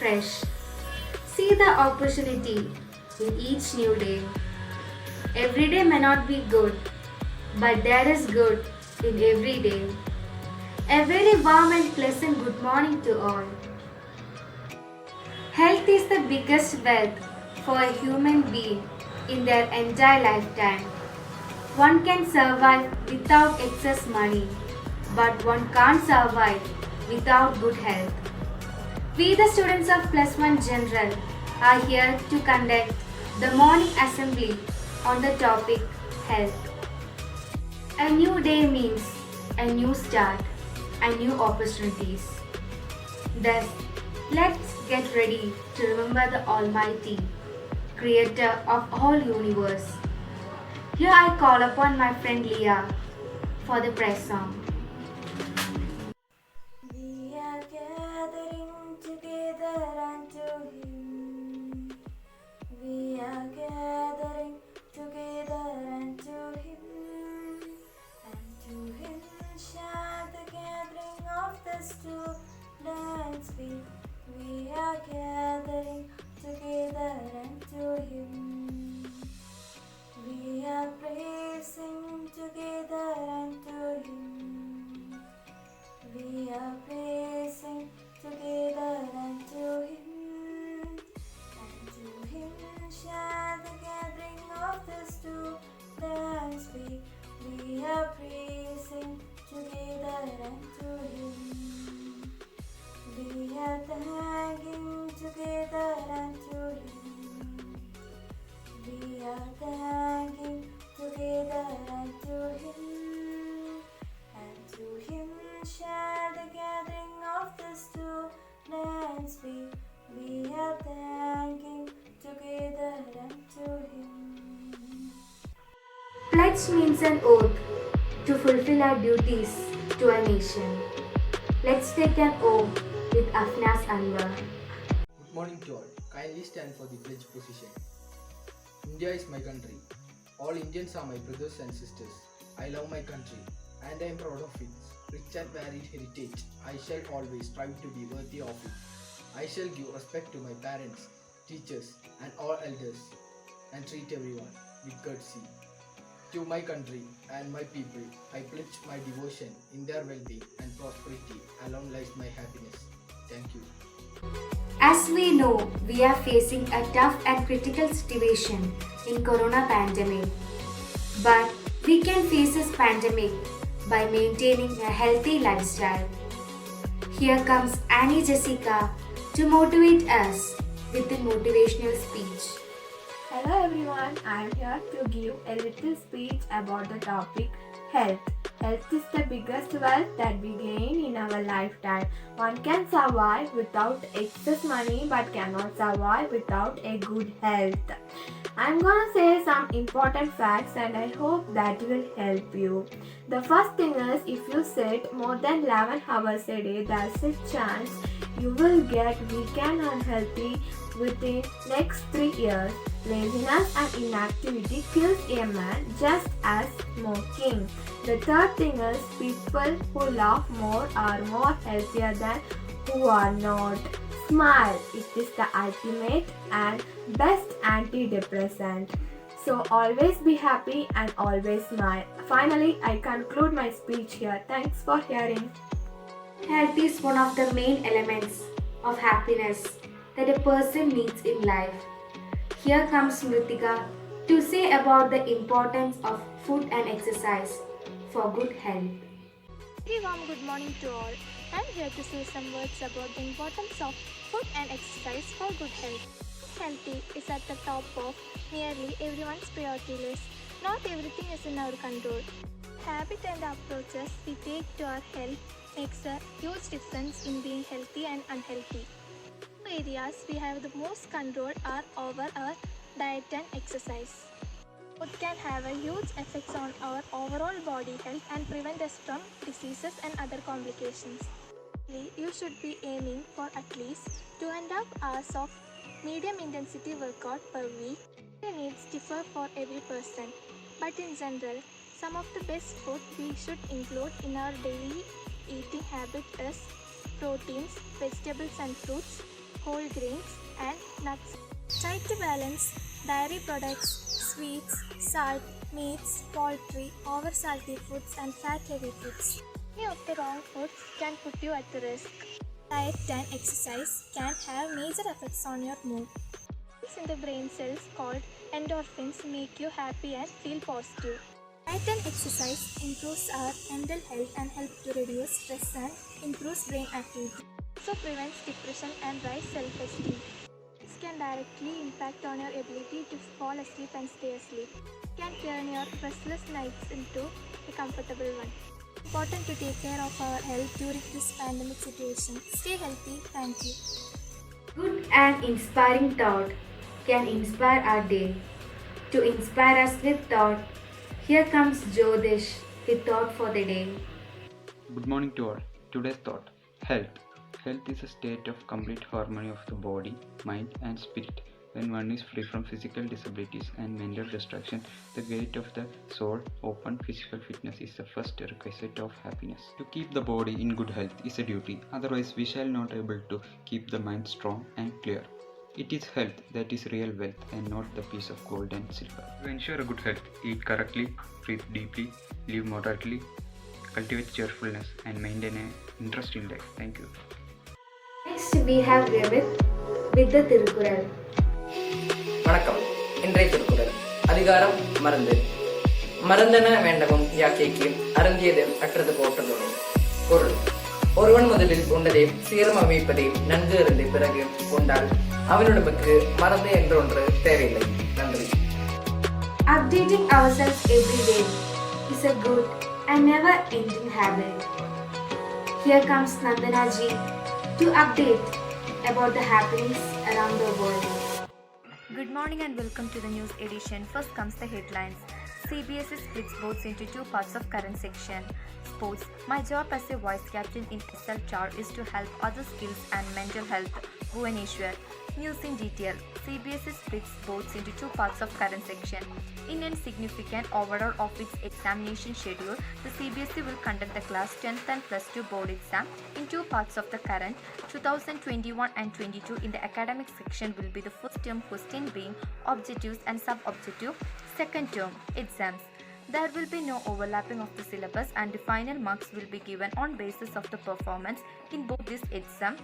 fresh. See the opportunity in each new day. Every day may not be good, but there is good in every day. A very warm and pleasant good morning to all. Health is the biggest wealth for a human being in their entire lifetime. One can survive without excess money, but one can't survive without good health. We, the students of Plus One General, are here to conduct the morning assembly on the topic health. A new day means a new start and new opportunities. Thus, let's get ready to remember the Almighty, Creator of all universe. Here I call upon my friend Leah for the prayer song. We are gathering together unto Him. We are gathering together unto Him. And to Him shall the gathering of the students be. We are gathering together unto Him. We are praising together unto Him. We are praising together unto Him, and to Him shall the gathering of the students be. We are praising together unto Him. We are thanking together unto Him. We are thanking together unto Him, and to Him shall the gathering of the students be. We are thanking together unto Him. Pledge means an oath to fulfill our duties to our nation. Let's take an oath with Afnaz Anwar. Good morning to all. Kindly stand for the pledge position. India is my country. All Indians are my brothers and sisters. I love my country and I am proud of its rich and varied heritage. I shall always strive to be worthy of it. I shall give respect to my parents, teachers and all elders and treat everyone with courtesy. To my country and my people, I pledge my devotion in their well-being and prosperity. Alone lies my happiness. Thank you. As we know, we are facing a tough and critical situation in corona pandemic. But we can face this pandemic by maintaining a healthy lifestyle. Here comes Annie Jessica to motivate us with a motivational speech. Hello everyone, I am here to give a little speech about the topic health. Health is the biggest wealth that we gain in our lifetime. One can survive without excess money but cannot survive without a good health. I'm gonna say some important facts and I hope that will help you. The first thing is, if you sit more than 11 hours a day, there's a chance you will get weak and unhealthy within next 3 years. Laziness and inactivity kills a man just as smoking. The third thing is, people who laugh more are more healthier than who are not. Smile. It is the ultimate and best antidepressant. So always be happy and always smile. Finally, I conclude my speech here. Thanks for hearing. Health is one of the main elements of happiness that a person needs in life. Here comes Mritika to say about the importance of food and exercise for good health. Very warm good morning to all. I'm here to say some words about the importance of food and exercise for good health. Healthy is at the top of nearly everyone's priority list. Not everything is in our control. Habit and approaches we take to our health makes a huge difference in being healthy and unhealthy. Two areas we have the most control are over our diet and exercise. Food can have a huge effect on our overall body health and prevent us from diseases and other complications. You should be aiming for at least 2.5 hours of medium intensity workout per week. The needs differ for every person, but in general, some of the best food we should include in our daily eating habit is proteins, vegetables and fruits, whole grains, and nuts. Try to balance dairy products, sweets, salt, meats, poultry, over salty foods, and fat heavy foods. Any of the wrong foods can put you at risk. Diet and exercise can have major effects on your mood. Things in the brain cells called endorphins make you happy and feel positive. Diet and exercise improves our mental health and helps to reduce stress and improves brain activity. Also prevents depression and rise self-esteem. This can directly impact on your ability to fall asleep and stay asleep. It can turn your restless nights into a comfortable one. Important to take care of our health during this pandemic situation. Stay healthy. Thank you. Good and inspiring thought can inspire our day. To inspire us with thought, here comes Jyotish with thought for the day. Good morning to all. Today's thought: health. Health is a state of complete harmony of the body, mind, and spirit. When one is free from physical disabilities and mental distraction, the gate of the soul open. Physical fitness is the first requisite of happiness. To keep the body in good health is a duty, otherwise we shall not able to keep the mind strong and clear. It is health that is real wealth and not the piece of gold and silver. To ensure a good health, eat correctly, breathe deeply, live moderately, cultivate cheerfulness, and maintain an interest in life. Thank you. Next we have Revit with the Tirukural. வணக்கம். இன்றைய திருக்குறள். அதிகாரம் மருந்து. மருந்தென வேண்டவும் யாக்கைக்கு அருந்தியது அற்றது போற்றுதுணை. பொருள்: ஒருவன் முதலில் உண்டதை serum அமைப்பதை நன்கு இருந்து பிறகு உண்டால் அவனுடம்புக்கு மருந்து என்று ஒன்று தேவையில்லை. நன்றி. Updating ourselves every day is a good and never-ending habit. Here comes Nandana ji to update about the happenings around the world. Good morning and welcome to the news edition. First comes the headlines. CBSE splits boards into two parts of current section. Sports. My job as a vice captain in SLCHAR is to help other skills and mental health. Bhuvaneshwar. News in detail. CBSE splits boards into two parts of current section. In a significant overall of its examination schedule, the CBSE will conduct the class 10th and plus 2 board exam in two parts of the current 2021 and 22. In the academic section will be the first term question being objectives and sub-objective, second term exams. There will be no overlapping of the syllabus and the final marks will be given on basis of the performance in both this exam,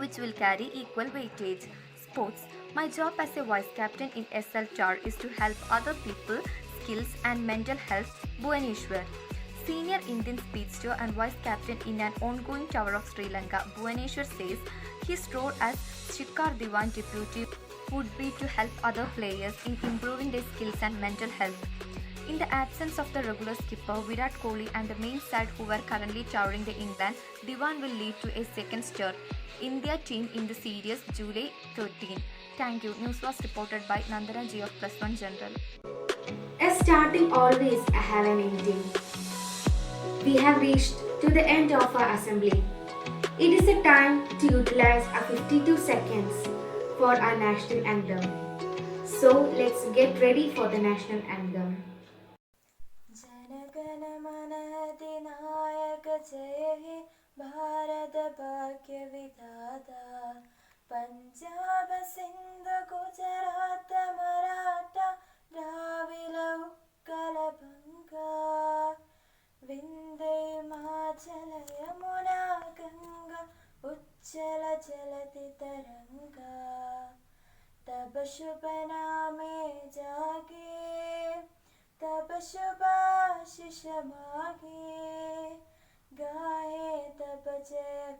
which will carry equal weightage. Sports. My job as a vice captain in SLCHAR is to help other people, skills and mental health. Bhuvaneshwar. Senior Indian speedster and vice captain in an ongoing tour of Sri Lanka, Bhuvaneshwar says his role as Shikhar Dhawan deputy would be to help other players in improving their skills and mental health. In the absence of the regular skipper Virat Kohli and the main side who were currently touring the England, Dhawan will lead to a second start India team in the series July 13. Thank you. News was reported by Nandana G of Plus One General. A starting always have an ending. We have reached to the end of our assembly. It is a time to utilize our 52 seconds for our national anthem. So let's get ready for the national anthem. जनगण मन अधिनायक जय हे भारत भाग्य विधाता पंजाब सिंध गुजरात मराठा द्राविड उत्कल बंगा विंध्य हिमाचल यमुना गंगा उच्चल जलति तरंगा तब शुभ नामे जागे तब शुभाशिष मागे गाए तब जय